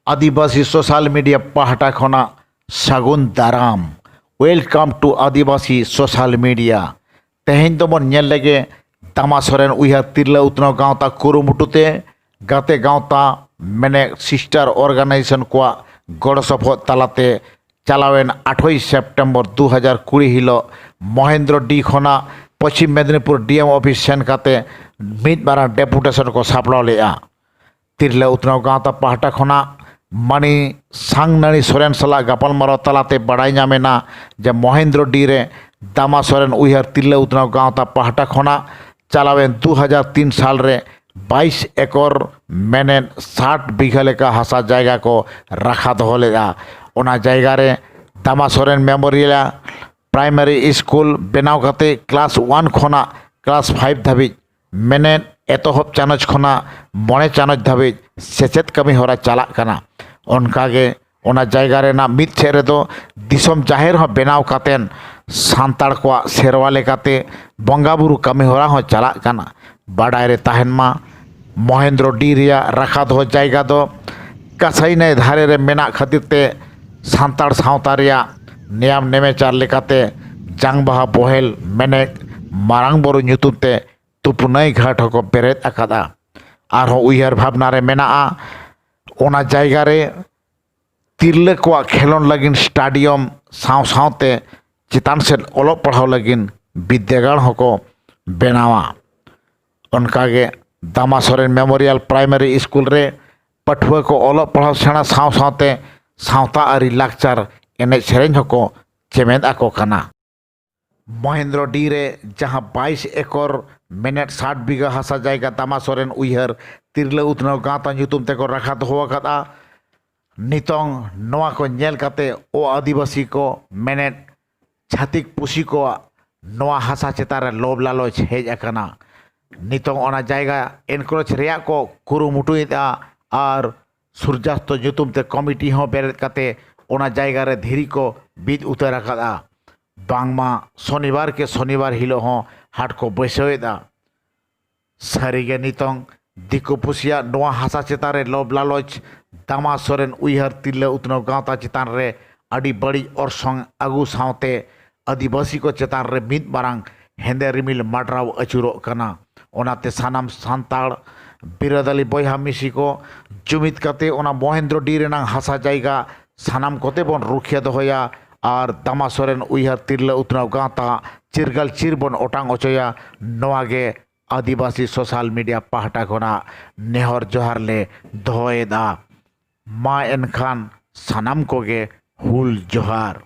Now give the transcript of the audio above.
आदिवासी social media पाहटा खना सागुन दाराम welcome to Adivasi social media तेहें तो बन लगे दामा सोरेन उइहार तिरला उतनाव गाँवता कुरुमुटुते गाते गाँवता मैंने सिस्टर ऑर्गेनाइजेशन को गड़ सफद तालाते चलावेन 8 सेप्टेम्बर 2020 हिलो महेंद्र डी खना पश्चिम मेदिनीपुर डीएम ऑफिस सेन काते मिद बारा डेपुटेशन को सापड़ा लेआ तिरला उतनाव गाँवता पाहटा खना मानी सांगनानी सोरेन सला गापल मारो तलाते बड़ाई नामेना जे महेंद्र डी रे दामा सोरेन उइहार तिरला उतनाव गाँवता पाहटा खना चलावेन 2003 साल रे 22 एकड़ मैंने 60 बीघा लेका हासा जायगा को रखा दो लेगा ओना जायगा रे दामा सोरेन मेमोरियल प्राइमरी स्कूल बनाव काते क्लास 1 खना क्लास 5 धाबी मैंने एतहब चानच खना मणे चानच धाबी सेचेत कमी होरा चालाक कना उनकागे ओना जायगा रे ना मिद छे रे दो दिसम जाहिर हो बनाव कातेन सांताड़ को सेरवा लेकाते बंगा बुरु कमी होरा हो चालाक कना बाडाय रे ताहेन मा महेंद्र डी रिया रखा दो जायगा दो कासाई ने धारे रे मेना खातिर ते सांताड़ सावता रिया नियम नेमेचार लेकाते जांगबाहा बोहेल मेने मारांग बोरु ᱧᱩᱛᱩᱢ तुपुनाई घाट को बेरेद अकादा आर हो उइहार भावना रे मेना ओना जायगा रे तिरले को खेलोन लगिन स्टाडियम साव सावते चितान से ओलोग पढ़ाव लगिन विद्यागार होको बनावा उनकागे दामा सोरेन मेमोरियल प्राइमरी स्कूल रे पठुआ को ओलोग पढ़ाव सेना साव सावते सावता आरी लाकचार एने सेरेन होको चेमेद आको कना महेंद्र डी रे जहाँ 22 एकड़ मेनेट 60 बीघा हासा जायगा दामा सोरेन उइहार तिरला उतनाव गाँवता ᱧᱩᱛᱩᱢ तेको रखा दो कदा नितोंग नवा को नेल काते ओ आदिवासी को मेनेट छातिक पुसी को नवा हासा चेतारे लोभ लालच हेज अकना नितोंग ओना जायगा एनक्रोच रेया को कुरुमुटुइदा आर सूर्यास्त ᱧᱩᱛᱩᱢ ते कमिटी हो बेरेद काते ओना जायगा रे धीरी को बीज उतर अकदा बांगमा शनिवार के शनिवार हिलो हो हाट को बैसोएदा सारिगे नितोंग दिको पुसिया नवा हासा चेतारे लोभ लालच दामा सोरेन उइहार तिरला उतनाव गाँवता चेतान रे अड़ी बड़ी orसंग आगु सावते आदिवासी को चेतान रे मिद मारांग हेंदे रिमिल माड्राव अचुरो कना ओनाते सानाम सांताड़ बिरादली बयहा मिसी को जुमिद काते ओना महेंद्र डी रेनांग हासा जायगा सानाम कोते बन रुखिया दोहया और दामा सोरेन उइहार तिरला उतनाव गाँवता चिरगल चिरबन ओटांग अचोया नवागे आदिवासी सोशल मीडिया पाहटा खना नेहर जोहार ले दोएदा मा एनखान सानाम कोगे हुल जोहार।